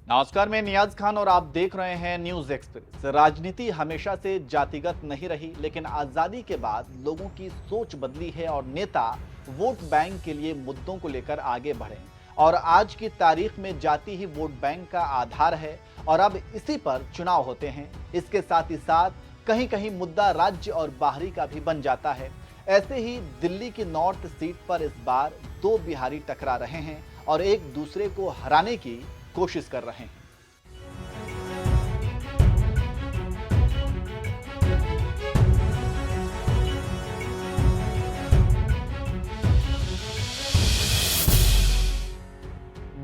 नमस्कार, मैं नियाज खान और आप देख रहे हैं न्यूज एक्सप्रेस। राजनीति हमेशा से जातिगत नहीं रही, लेकिन आजादी के बाद लोगों की सोच बदली है और नेता वोट बैंक के लिए मुद्दों को लेकर आगे बढ़े। और आज की तारीख में जाति ही वोट बैंक का आधार है और अब इसी पर चुनाव होते हैं। इसके साथ ही साथ कहीं कहीं मुद्दा राज्य और बाहरी का भी बन जाता है। ऐसे ही दिल्ली की नॉर्थ सीट पर इस बार दो बिहारी टकरा रहे हैं और एक दूसरे को हराने की कोशिश कर रहे हैं।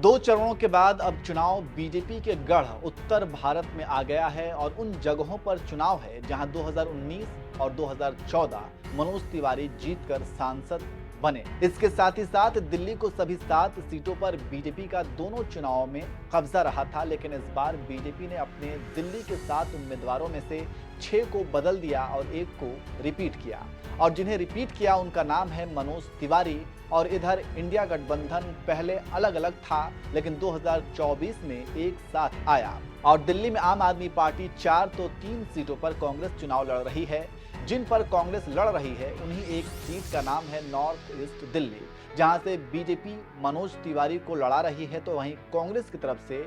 दो चरणों के बाद अब चुनाव बीजेपी के गढ़ उत्तर भारत में आ गया है और उन जगहों पर चुनाव है जहां 2019 और 2014 मनोज तिवारी जीतकर सांसद बने। इसके साथ ही साथ दिल्ली को सभी 7 सीटों पर बीजेपी का दोनों चुनावों में कब्जा रहा था, लेकिन इस बार बीजेपी ने अपने दिल्ली के 7 उम्मीदवारों में से 6 को बदल दिया और एक को रिपीट किया। और जिन्हें रिपीट किया उनका नाम है मनोज तिवारी। और इधर इंडिया गठबंधन पहले अलग अलग था, लेकिन 2024 में एक साथ आया। और दिल्ली में आम आदमी पार्टी 4 तो 3 सीटों पर कांग्रेस चुनाव लड़ रही है। जिन पर कांग्रेस लड़ रही है उन्हीं एक सीट का नाम है नॉर्थ ईस्ट दिल्ली, जहां से बीजेपी मनोज तिवारी को लड़ा रही है, तो वहीं कांग्रेस की तरफ से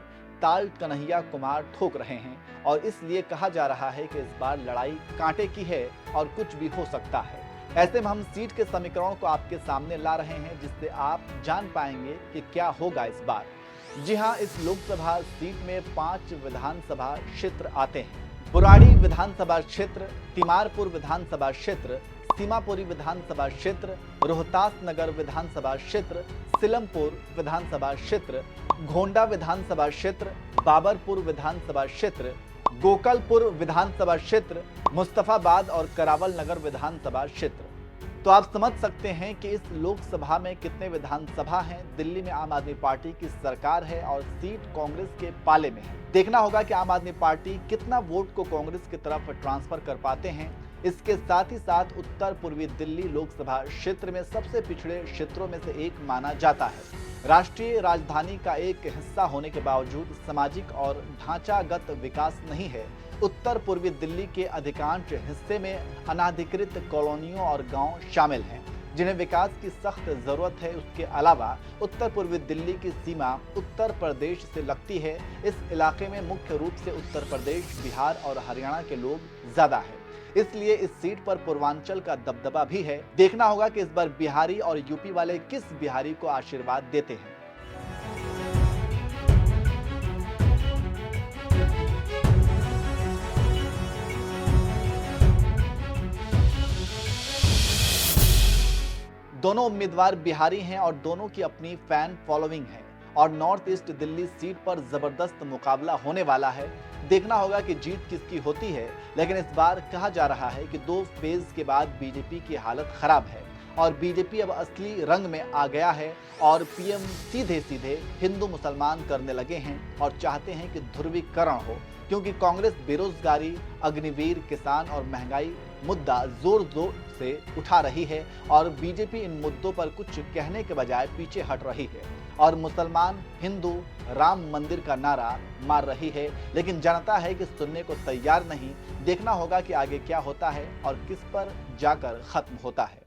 ताल कन्हैया कुमार ठोक रहे हैं। और इसलिए कहा जा रहा है कि इस बार लड़ाई कांटे की है और कुछ भी हो सकता है। ऐसे में हम सीट के समीकरणों को आपके सामने ला रहे हैं, जिससे आप जान पाएंगे कि क्या होगा इस बार। जी हां, इस लोकसभा सीट में 5 विधानसभा क्षेत्र आते हैं। बुराड़ी विधानसभा क्षेत्र, तिमारपुर विधानसभा क्षेत्र, सीमापुरी विधानसभा क्षेत्र, रोहतास नगर विधानसभा क्षेत्र, सिलमपुर विधानसभा क्षेत्र, घोंडा विधानसभा क्षेत्र, बाबरपुर विधानसभा क्षेत्र, गोकलपुर विधानसभा क्षेत्र, मुस्तफाबाद और करावल नगर विधानसभा क्षेत्र। तो आप समझ सकते हैं कि इस लोकसभा में कितने विधानसभा हैं। दिल्ली में आम आदमी पार्टी की सरकार है और सीट कांग्रेस के पाले में है। देखना होगा कि आम आदमी पार्टी कितना वोट को कांग्रेस की तरफ ट्रांसफर कर पाते हैं। इसके साथ ही साथ उत्तर पूर्वी दिल्ली लोकसभा क्षेत्र में सबसे पिछड़े क्षेत्रों में से एक माना जाता है। राष्ट्रीय राजधानी का एक हिस्सा होने के बावजूद सामाजिक और ढांचागत विकास नहीं है। उत्तर पूर्वी दिल्ली के अधिकांश हिस्से में अनाधिकृत कॉलोनियों और गांव शामिल हैं, जिन्हें विकास की सख्त जरूरत है। उसके अलावा उत्तर पूर्वी दिल्ली की सीमा उत्तर प्रदेश से लगती है। इस इलाके में मुख्य रूप से उत्तर प्रदेश, बिहार और हरियाणा के लोग ज्यादा हैं। इसलिए इस सीट पर पूर्वांचल का दबदबा भी है। देखना होगा कि इस बार बिहारी और यूपी वाले किस बिहारी को आशीर्वाद देते हैं। दोनों उम्मीदवार बिहारी हैं और दोनों की अपनी फैन फॉलोइंग है। और नॉर्थ ईस्ट दिल्ली सीट पर जबरदस्त मुकाबला होने वाला है। देखना होगा कि जीत किसकी होती है, लेकिन इस बार कहा जा रहा है कि 2 फेज के बाद बीजेपी की हालत खराब है और बीजेपी अब असली रंग में आ गया है। और पीएम सीधे सीधे हिंदू मुसलमान करने लगे हैं और चाहते हैं कि ध्रुवीकरण हो, क्योंकि कांग्रेस बेरोजगारी, अग्निवीर, किसान और महंगाई मुद्दा जोर जोर से उठा रही है और बीजेपी इन मुद्दों पर कुछ कहने के बजाय पीछे हट रही है और मुसलमान, हिंदू, राम मंदिर का नारा मार रही है। लेकिन जनता है कि सुनने को तैयार नहीं। देखना होगा कि आगे क्या होता है और किस पर जाकर खत्म होता है।